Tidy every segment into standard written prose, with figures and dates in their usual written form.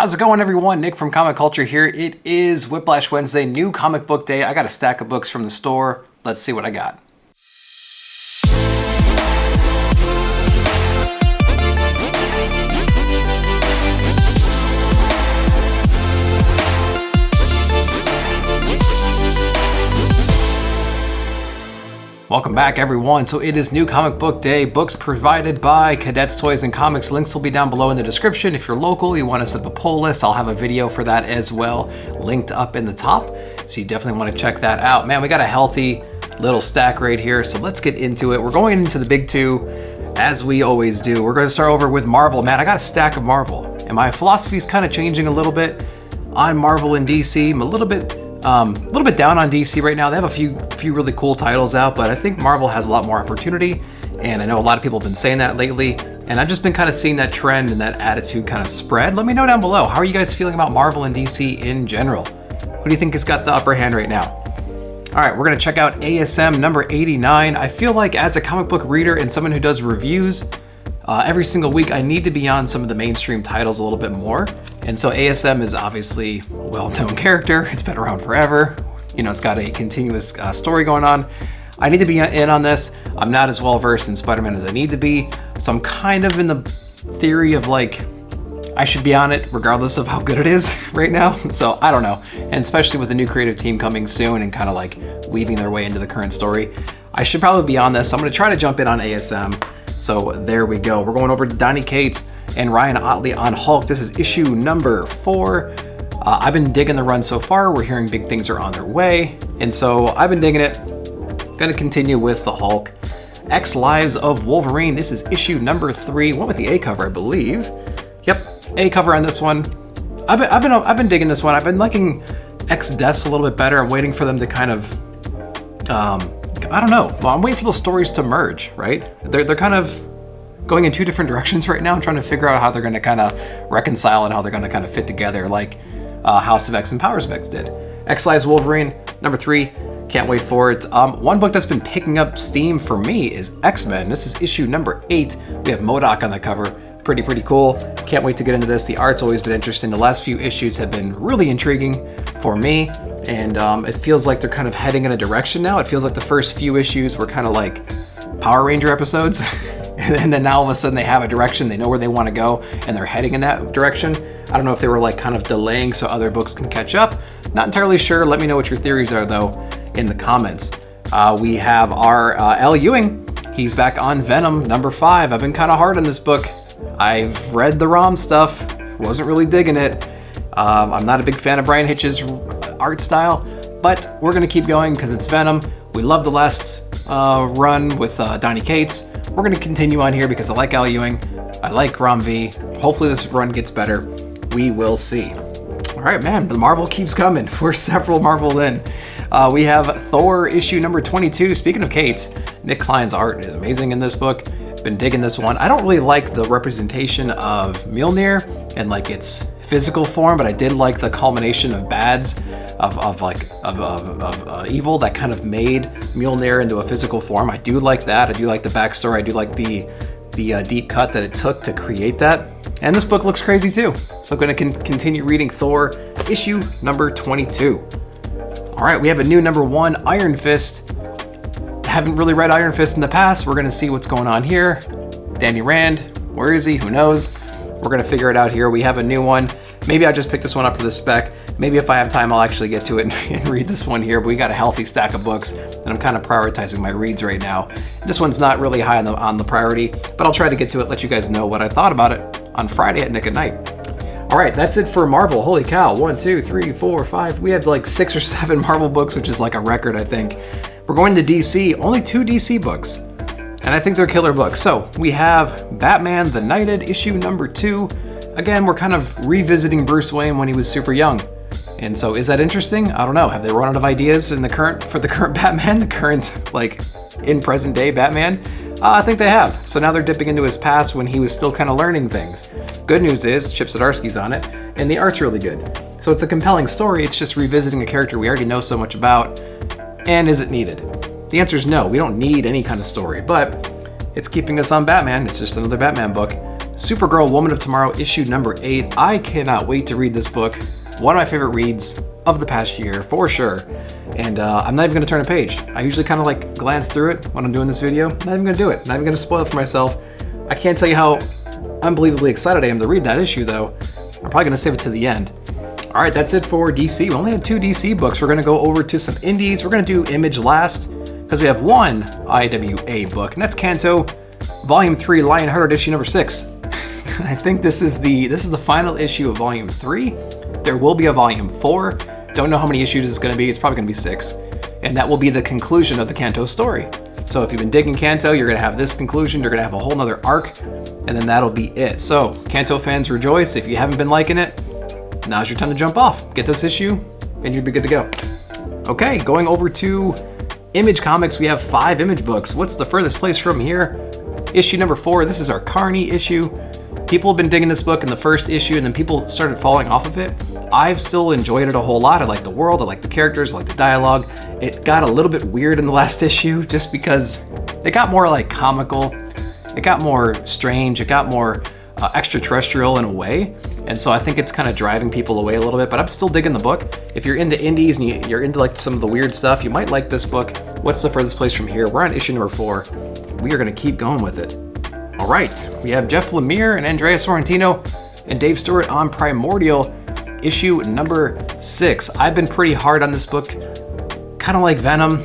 How's it going, everyone? Nick from Comic Culture here. It is Whiplash Wednesday, new comic book day. I got a stack of books from the store. Let's see what I got. Welcome back, everyone. So it is new comic book day. Books provided by Cadets, Toys, and Comics. Links will be down below in the description. If you're local, you want to set up a poll list, I'll have a video for that as well, linked up in the top. So you definitely want to check that out. Man, we got a healthy little stack right here. So let's get into it. We're going into the big two, as we always do. We're going to start over with Marvel. Man, I got a stack of Marvel, and my philosophy is kind of changing a little bit on Marvel and DC. I'm a little bit down on DC right now. They have a few really cool titles out, but I think Marvel has a lot more opportunity, and I know a lot of people have been saying that lately, and I've just been kind of seeing that trend and that attitude kind of spread. Let me know down below. How are you guys feeling about Marvel and DC in general? Who do you think has got the upper hand right now? All right, we're gonna check out ASM number 89. I feel like as a comic book reader and someone who does reviews, every single week I need to be on some of the mainstream titles a little bit more. And so ASM is obviously a well-known character. It's been around forever. You know, it's got a continuous story going on. I need to be in on this. I'm not as well-versed in Spider-Man as I need to be. So I'm kind of in the theory of like, I should be on it regardless of how good it is right now. So I don't know. And especially with the new creative team coming soon and kind of like weaving their way into the current story, I should probably be on this. So I'm gonna try to jump in on ASM. So there we go. We're going over to Donny Cates and Ryan Ottley on Hulk. This is issue number 4. I've been digging the run so far. We're hearing big things are on their way. And so I've been digging it. Gonna continue with the Hulk. X Lives of Wolverine. This is issue number 3. Went with the A cover, I believe. Yep, A cover on this one. I've been digging this one. I've been liking X Deaths a little bit better. I'm waiting for them to kind of I don't know. Well, I'm waiting for those stories to merge, right? They're kind of going in two different directions right now. I'm trying to figure out how they're going to kind of reconcile and how they're going to kind of fit together, like House of X and Powers of X did. X Lives Wolverine, number 3. Can't wait for it. One book that's been picking up steam for me is X-Men. This is issue number 8. We have MODOK on the cover. Pretty cool. Can't wait to get into this. The art's always been interesting. The last few issues have been really intriguing for me. And it feels like they're kind of heading in a direction now. It feels like the first few issues were kind of like Power Ranger episodes. And then now all of a sudden they have a direction, they know where they want to go, and they're heading in that direction. I don't know if they were like kind of delaying so other books can catch up. Not entirely sure. Let me know what your theories are though in the comments. We have our L. Ewing. He's back on Venom, number 5. I've been kind of hard on this book. I've read the ROM stuff. Wasn't really digging it. I'm not a big fan of Brian Hitch's art style, but we're gonna keep going because it's Venom. We love the last run with Donny Cates. We're gonna continue on here because I like Al Ewing. I like Rom V. Hopefully this run gets better. We will see. All right, man, the Marvel keeps coming. We're several Marvel in. We have Thor issue number 22. Speaking of Cates, Nick Klein's art is amazing in this book. Been digging this one. I don't really like the representation of Mjolnir and like its physical form, but I did like the culmination of bads of evil that kind of made Mjolnir into a physical form. I do like that. I do like the backstory. I do like the deep cut that it took to create that. And this book looks crazy too. So I'm going to continue reading Thor issue number 22. All right, we have a new number 1, Iron Fist. Haven't really read Iron Fist in the past. We're going to see what's going on here. Danny Rand, where is he? Who knows? We're going to figure it out here. We have a new one. Maybe I just picked this one up for the spec. Maybe if I have time, I'll actually get to it and read this one here. But we got a healthy stack of books, and I'm kind of prioritizing my reads right now. This one's not really high on the priority, but I'll try to get to it, let you guys know what I thought about it on Friday at Nick at Night. All right, that's it for Marvel. Holy cow, 1, 2, 3, 4, 5. We had like 6 or 7 Marvel books, which is like a record, I think. We're going to DC, only 2 DC books. And I think they're killer books. So we have Batman The Knighted, issue number 2. Again, we're kind of revisiting Bruce Wayne when he was super young. And so is that interesting? I don't know. Have they run out of ideas for the current Batman, the current, like, in present day Batman? I think they have. So now they're dipping into his past when he was still kind of learning things. Good news is Chip Zdarsky's on it, and the art's really good. So it's a compelling story. It's just revisiting a character we already know so much about. And is it needed? The answer is no. We don't need any kind of story, but it's keeping us on Batman. It's just another Batman book. Supergirl, Woman of Tomorrow, issue number 8. I cannot wait to read this book. One of my favorite reads of the past year, for sure. And I'm not even going to turn a page. I usually kind of like glance through it when I'm doing this video. Not even going to do it. Not even going to spoil it for myself. I can't tell you how unbelievably excited I am to read that issue, though. I'm probably going to save it to the end. All right, that's it for DC. We only had 2 DC books. We're going to go over to some indies. We're going to do Image last because we have one IWA book, and that's Kanto, Volume 3, Lionhearted, issue number 6. I think this is the final issue of Volume 3. There will be a Volume 4. Don't know how many issues it's going to be. It's probably going to be 6. And that will be the conclusion of the Kanto story. So if you've been digging Kanto, you're going to have this conclusion. You're going to have a whole nother arc, and then that'll be it. So Kanto fans, rejoice. If you haven't been liking it, now's your time to jump off. Get this issue, and you'll be good to go. Okay, going over to Image Comics, we have 5 Image books. What's the furthest place from here? Issue number 4. This is our Carney issue. People have been digging this book in the first issue, and then people started falling off of it. I've still enjoyed it a whole lot. I like the world, I like the characters, I like the dialogue. It got a little bit weird in the last issue just because it got more like comical. It got more strange. It got more extraterrestrial in a way. And so I think it's kind of driving people away a little bit, but I'm still digging the book. If you're into indies and you're into like some of the weird stuff, you might like this book. What's the furthest place from here? We're on issue number 4. We are going to keep going with it. All right, we have Jeff Lemire and Andrea Sorrentino and Dave Stewart on Primordial, issue number 6. I've been pretty hard on this book, kind of like Venom.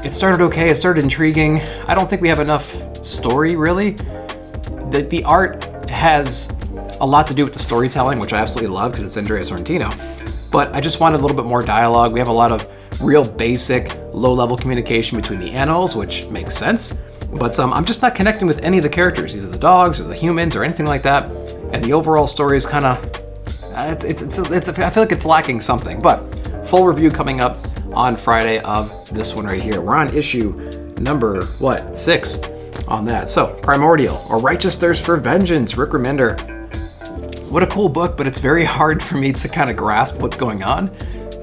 It started okay, it started intriguing. I don't think we have enough story, really. The art has a lot to do with the storytelling, which I absolutely love because it's Andrea Sorrentino. But I just wanted a little bit more dialogue. We have a lot of real basic, low-level communication between the animals, which makes sense. But I'm just not connecting with any of the characters, either the dogs or the humans or anything like that. And the overall story is kind of, I feel like it's lacking something. But full review coming up on Friday of this one right here. We're on issue number, 6 on that. So Primordial, or Righteous Thirst for Vengeance, Rick Remender. What a cool book, but it's very hard for me to kind of grasp what's going on,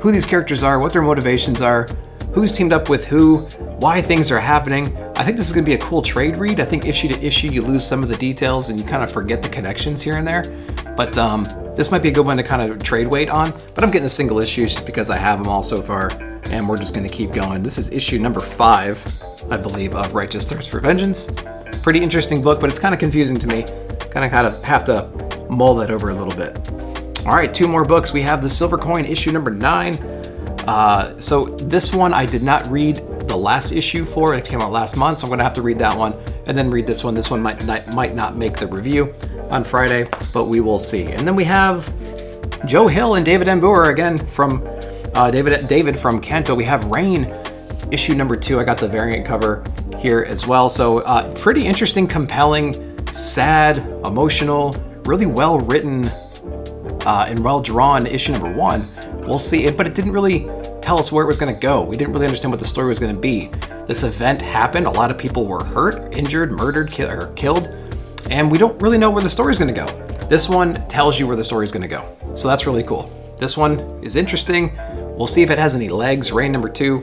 who these characters are, what their motivations are, who's teamed up with who, why things are happening. I think this is going to be a cool trade read. I think issue to issue, you lose some of the details and you kind of forget the connections here and there. But this might be a good one to kind of trade weight on. But I'm getting a single issue just because I have them all so far, and we're just going to keep going. This is issue number 5, I believe, of Righteous Thirst for Vengeance. Pretty interesting book, but it's kind of confusing to me. Kind of have to mull that over a little bit. All right, 2 more books. We have The Silver Coin, issue number 9. So this one I did not read the last issue for. It came out last month, so I'm going to have to read that one and then read this one. This one might not make the review on Friday, but we will see. And then we have Joe Hill and David Embouer again from David from Kanto. We have Rain, issue number 2. I got the variant cover here as well. So pretty interesting, compelling, sad, emotional, really well written and well drawn issue number 1. We'll see it, but it didn't really tell us where it was going to go. We didn't really understand what the story was going to be. This event happened. A lot of people were hurt, injured, murdered, killed, and we don't really know where the story is going to go. This one tells you where the story is going to go, so that's really cool. This one is interesting. We'll see if it has any legs. Rain number 2,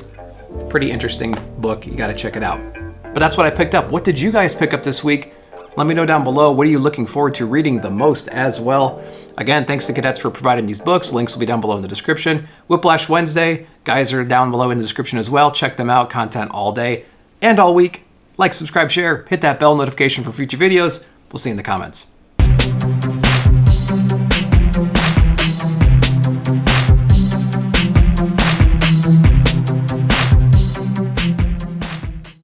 pretty interesting book. You got to check it out. But that's what I picked up. What did you guys pick up this week? Let me know down below. What are you looking forward to reading the most as well? Again, thanks to Cadets for providing these books. Links will be down below in the description. Whiplash Wednesday, guys are down below in the description as well. Check them out. Content all day and all week. Like, subscribe, share, hit that bell notification for future videos. We'll see you in the comments.